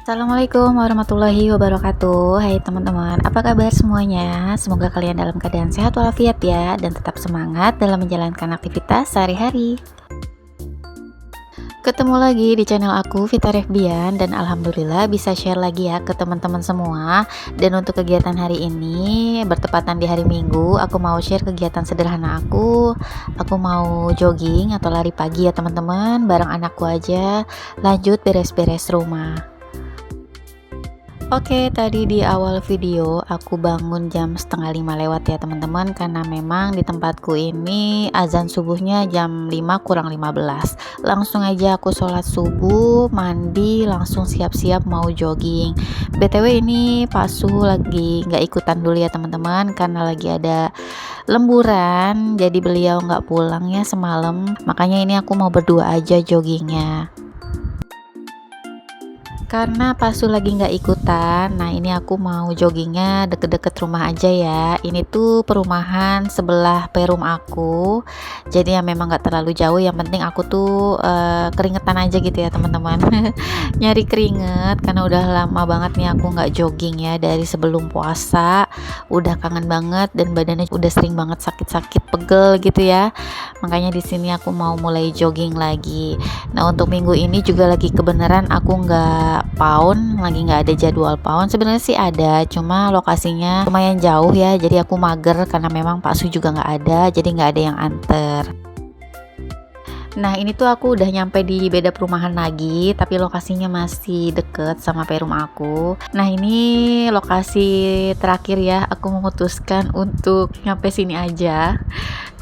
Assalamualaikum warahmatullahi wabarakatuh. Hai teman-teman, apa kabar semuanya? Semoga kalian dalam keadaan sehat walafiat ya, dan tetap semangat dalam menjalankan aktivitas sehari-hari. Ketemu lagi di channel aku, Vita Refbian, dan alhamdulillah bisa share lagi ya ke teman-teman semua. Dan untuk kegiatan hari ini bertepatan di hari Minggu, aku mau share kegiatan sederhana aku. Aku mau jogging atau lari pagi ya teman-teman, bareng anakku aja. Lanjut beres-beres rumah. Oke, tadi di awal video aku bangun jam setengah 5 lewat ya teman-teman, karena memang di tempatku ini azan subuhnya jam 5 kurang 15. Langsung aja aku sholat subuh, mandi, langsung siap-siap mau jogging. BTW ini Pak Su lagi nggak ikutan dulu ya teman-teman, karena lagi ada lemburan, jadi beliau nggak pulang ya semalam. Makanya ini aku mau berdua aja joggingnya. Karena Pasu lagi nggak ikutan, nah ini aku mau joggingnya deket-deket rumah aja ya. Ini tuh perumahan sebelah perum aku, jadi ya memang nggak terlalu jauh. Yang penting aku tuh keringetan aja gitu ya teman-teman. Nyari keringet karena udah lama banget nih aku nggak jogging ya, dari sebelum puasa. Udah kangen banget dan badannya udah sering banget sakit-sakit pegel gitu ya. Makanya di sini aku mau mulai jogging lagi. Nah untuk minggu ini juga lagi kebenaran aku nggak pound, lagi nggak ada jadwal pound. Sebenarnya sih ada, cuma lokasinya lumayan jauh ya, jadi aku mager karena memang Pak Su juga nggak ada, jadi nggak ada yang anter. Nah ini tuh aku udah nyampe di beda perumahan lagi, tapi lokasinya masih deket sama perum aku. Nah ini lokasi terakhir ya, aku memutuskan untuk nyampe sini aja,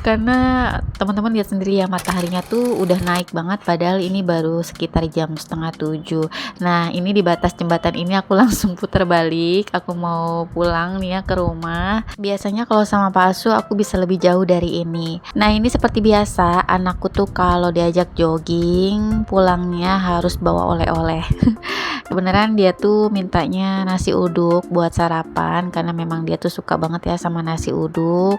karena teman-teman lihat sendiri ya, mataharinya tuh udah naik banget, padahal ini baru sekitar jam setengah 7. Nah ini di batas jembatan ini aku langsung putar balik, aku mau pulang nih ya ke rumah. Biasanya kalau sama Pak Asu aku bisa lebih jauh dari ini. Nah ini seperti biasa, anakku tuh kalau diajak jogging pulangnya harus bawa oleh-oleh. Kebenaran dia tuh mintanya nasi uduk buat sarapan, karena memang dia tuh suka banget ya sama nasi uduk.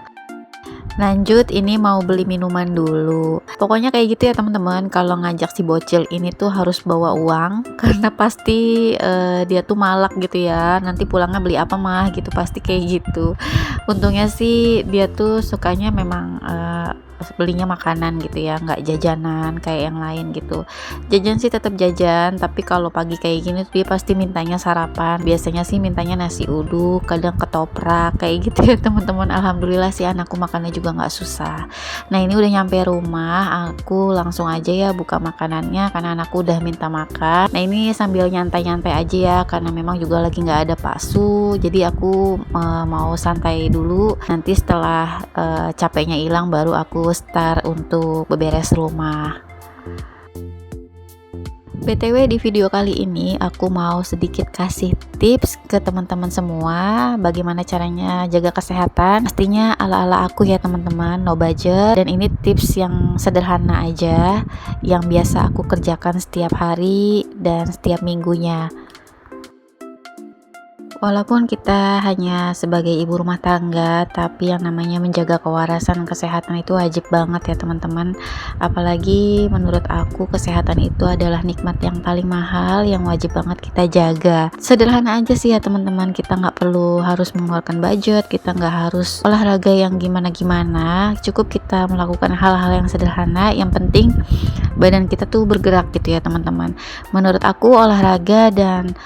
Lanjut, ini mau beli minuman dulu. Pokoknya kayak gitu ya teman-teman, kalau ngajak si bocil ini tuh harus bawa uang karena pasti dia tuh malak gitu ya. Nanti pulangnya beli apa mah gitu, pasti kayak gitu. Untungnya sih dia tuh sukanya memang belinya makanan gitu ya, nggak jajanan kayak yang lain gitu. Jajan sih tetap jajan, tapi kalau pagi kayak gini tuh dia pasti mintanya sarapan. Biasanya sih mintanya nasi uduk, kadang ketoprak kayak gitu ya teman-teman. Alhamdulillah sih anakku makannya juga nggak susah. Nah ini udah nyampe rumah, aku langsung aja ya buka makanannya karena anakku udah minta makan. Nah ini sambil nyantai-nyantai aja ya, karena memang juga lagi nggak ada Pak Su, jadi aku mau santai dulu. Nanti setelah capeknya hilang baru aku start untuk beberes rumah. BTW di video kali ini aku mau sedikit kasih tips ke teman-teman semua bagaimana caranya jaga kesehatan. Pastinya ala-ala aku ya teman-teman, no budget, dan ini tips yang sederhana aja yang biasa aku kerjakan setiap hari dan setiap minggunya. Walaupun kita hanya sebagai ibu rumah tangga, tapi yang namanya menjaga kewarasan kesehatan itu wajib banget ya teman-teman. Apalagi menurut aku kesehatan itu adalah nikmat yang paling mahal yang wajib banget kita jaga. Sederhana aja sih ya teman-teman, kita nggak perlu harus mengeluarkan budget, kita nggak harus olahraga yang gimana-gimana. Cukup kita melakukan hal-hal yang sederhana, yang penting badan kita tuh bergerak gitu ya teman-teman. Menurut aku olahraga dan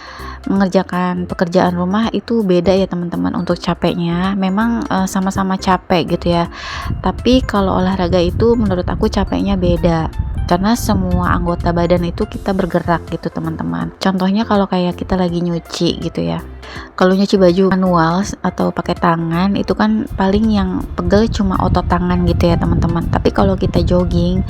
mengerjakan pekerjaan rumah itu beda ya teman-teman untuk capeknya. Memang sama-sama capek gitu ya, tapi kalau olahraga itu menurut aku capeknya beda, karena semua anggota badan itu kita bergerak gitu teman-teman. Contohnya kalau kayak kita lagi nyuci gitu ya, kalau nyuci baju manual atau pakai tangan itu kan paling yang pegel cuma otot tangan gitu ya teman-teman. Tapi kalau kita jogging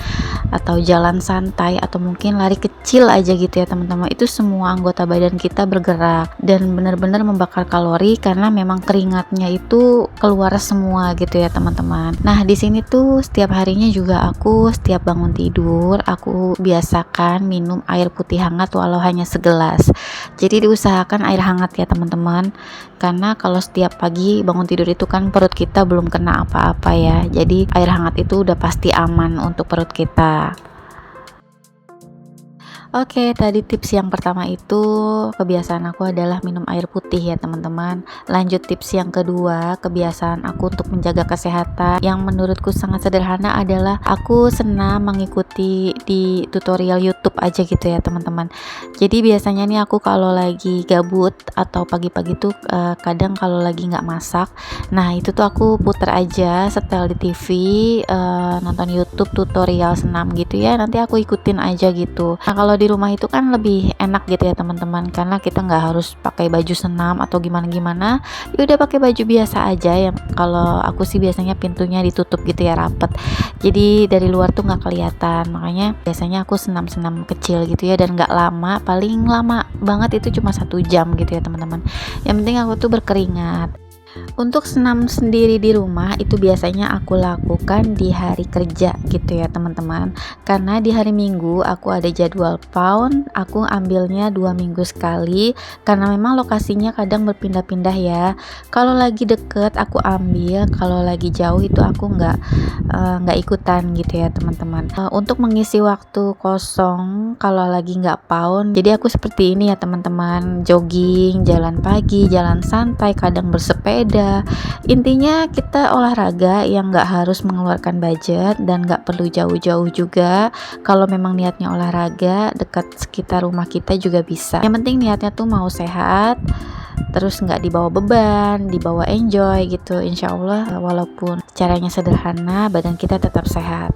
atau jalan santai atau mungkin lari kecil aja gitu ya teman-teman, itu semua anggota badan kita bergerak dan benar-benar membakar kalori karena memang keringatnya itu keluar semua gitu ya teman-teman. Nah di sini tuh setiap harinya juga aku setiap bangun tidur aku biasakan minum air putih hangat walau hanya segelas. Jadi diusahakan air hangat ya teman-teman, karena kalau setiap pagi bangun tidur itu kan perut kita belum kena apa-apa ya, jadi air hangat itu udah pasti aman untuk perut kita. Oke, tadi tips yang pertama itu kebiasaan aku adalah minum air putih ya teman-teman. Lanjut tips yang kedua, kebiasaan aku untuk menjaga kesehatan yang menurutku sangat sederhana adalah aku senang mengikuti di tutorial YouTube aja gitu ya teman-teman. Jadi biasanya nih aku kalau lagi gabut atau pagi-pagi tuh kadang kalau lagi nggak masak, nah itu tuh aku puter aja setel di TV, nonton YouTube tutorial senam gitu ya. Nanti aku ikutin aja gitu. Nah kalau di rumah itu kan lebih enak gitu ya teman-teman, karena kita nggak harus pakai baju senam atau gimana-gimana, ya udah pakai baju biasa aja. Yang kalau aku sih biasanya pintunya ditutup gitu ya, rapet, jadi dari luar tuh nggak kelihatan. Makanya biasanya aku senam-senam kecil gitu ya, dan nggak lama, paling lama banget itu cuma 1 jam gitu ya teman-teman. Yang penting aku tuh berkeringat. Untuk senam sendiri di rumah itu biasanya aku lakukan di hari kerja gitu ya teman-teman. Karena di hari Minggu aku ada jadwal pound, aku ambilnya 2 minggu sekali. Karena memang lokasinya kadang berpindah-pindah ya. Kalau lagi deket aku ambil, kalau lagi jauh itu aku nggak ikutan gitu ya teman-teman. Untuk mengisi waktu kosong kalau lagi nggak pound, jadi aku seperti ini ya teman-teman, jogging, jalan pagi, jalan santai, kadang bersepeda. Intinya kita olahraga yang nggak harus mengeluarkan budget dan nggak perlu jauh-jauh juga. Kalau memang niatnya olahraga dekat sekitar rumah kita juga bisa. Yang penting niatnya tuh mau sehat, terus nggak dibawa beban, dibawa enjoy gitu. Insya Allah walaupun caranya sederhana, badan kita tetap sehat.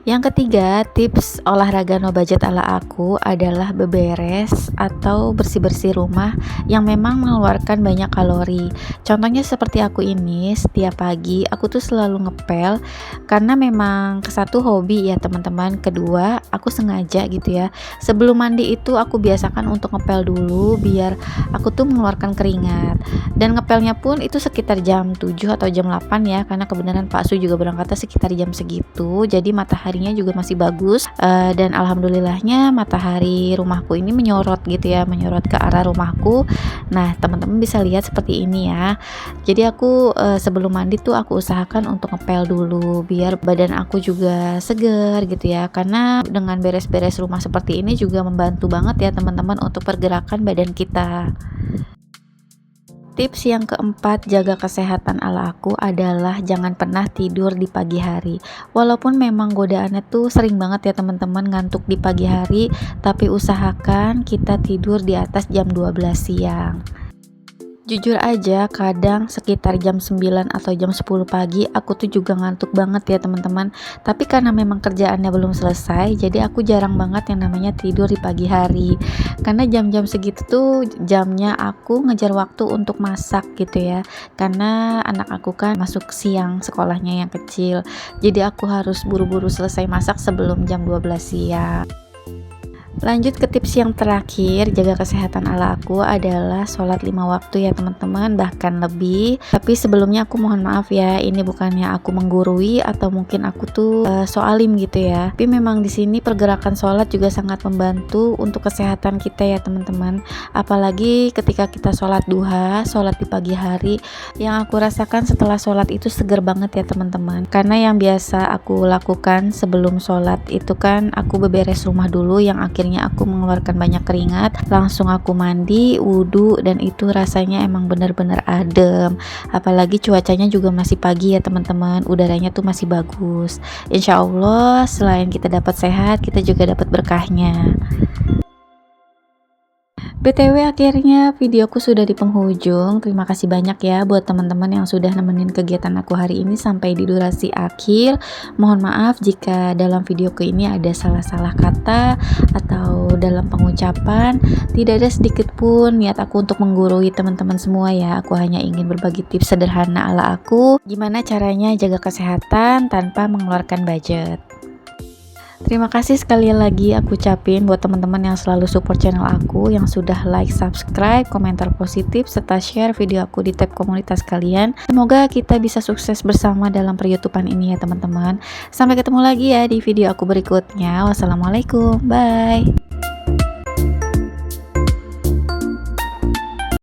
Yang ketiga, tips olahraga no budget ala aku adalah beberes atau bersih-bersih rumah yang memang mengeluarkan banyak kalori. Contohnya seperti aku ini, setiap pagi aku tuh selalu ngepel karena memang satu hobi ya teman-teman, kedua aku sengaja gitu ya. Sebelum mandi itu aku biasakan untuk ngepel dulu biar aku tuh mengeluarkan keringat. Dan ngepelnya pun itu sekitar jam 7 atau jam 8 ya, karena kebenaran Pak Su juga berangkatnya sekitar jam segitu. Jadi mataharinya juga masih bagus, dan alhamdulillahnya matahari rumahku ini menyorot gitu ya, menyorot ke arah rumahku. Nah teman-teman bisa lihat seperti ini ya. Jadi aku sebelum mandi tuh aku usahakan untuk ngepel dulu biar badan aku juga segar gitu ya, karena dengan beres-beres rumah seperti ini juga membantu banget ya teman-teman untuk pergerakan badan kita. Tips yang keempat jaga kesehatan ala aku adalah jangan pernah tidur di pagi hari. Walaupun memang godaannya tuh sering banget ya teman-teman ngantuk di pagi hari, tapi usahakan kita tidur di atas jam 12 siang. Jujur aja kadang sekitar jam 9 atau jam 10 pagi aku tuh juga ngantuk banget ya teman-teman. Tapi karena memang kerjaannya belum selesai, jadi aku jarang banget yang namanya tidur di pagi hari. Karena jam-jam segitu tuh jamnya aku ngejar waktu untuk masak gitu ya. Karena anak aku kan masuk siang sekolahnya yang kecil. Jadi aku harus buru-buru selesai masak sebelum jam 12 siang. Lanjut ke tips yang terakhir, jaga kesehatan ala aku adalah sholat 5 waktu ya teman-teman, bahkan lebih. Tapi sebelumnya aku mohon maaf ya, ini bukannya aku menggurui atau mungkin aku tuh soalim gitu ya. Tapi memang di sini pergerakan sholat juga sangat membantu untuk kesehatan kita ya teman-teman. Apalagi ketika kita sholat duha, sholat di pagi hari, yang aku rasakan setelah sholat itu seger banget ya teman-teman. Karena yang biasa aku lakukan sebelum sholat itu kan aku beberes rumah dulu, yang akhirnya aku mengeluarkan banyak keringat, langsung aku mandi, wudhu, dan itu rasanya emang bener-bener adem. Apalagi cuacanya juga masih pagi ya teman-teman, udaranya tuh masih bagus. Insya Allah selain kita dapat sehat, kita juga dapat berkahnya. BTW akhirnya videoku sudah di penghujung. Terima kasih banyak ya buat teman-teman yang sudah nemenin kegiatan aku hari ini sampai di durasi akhir. Mohon maaf jika dalam videoku ini ada salah-salah kata atau dalam pengucapan. Tidak ada sedikit pun niat aku untuk menggurui teman-teman semua ya. Aku hanya ingin berbagi tips sederhana ala aku, gimana caranya jaga kesehatan tanpa mengeluarkan budget. Terima kasih sekali lagi aku ucapin buat teman-teman yang selalu support channel aku, yang sudah like, subscribe, komentar positif, serta share video aku di tab komunitas kalian. Semoga kita bisa sukses bersama dalam per-YouTubean ini ya teman-teman. Sampai ketemu lagi ya di video aku berikutnya. Wassalamualaikum, bye.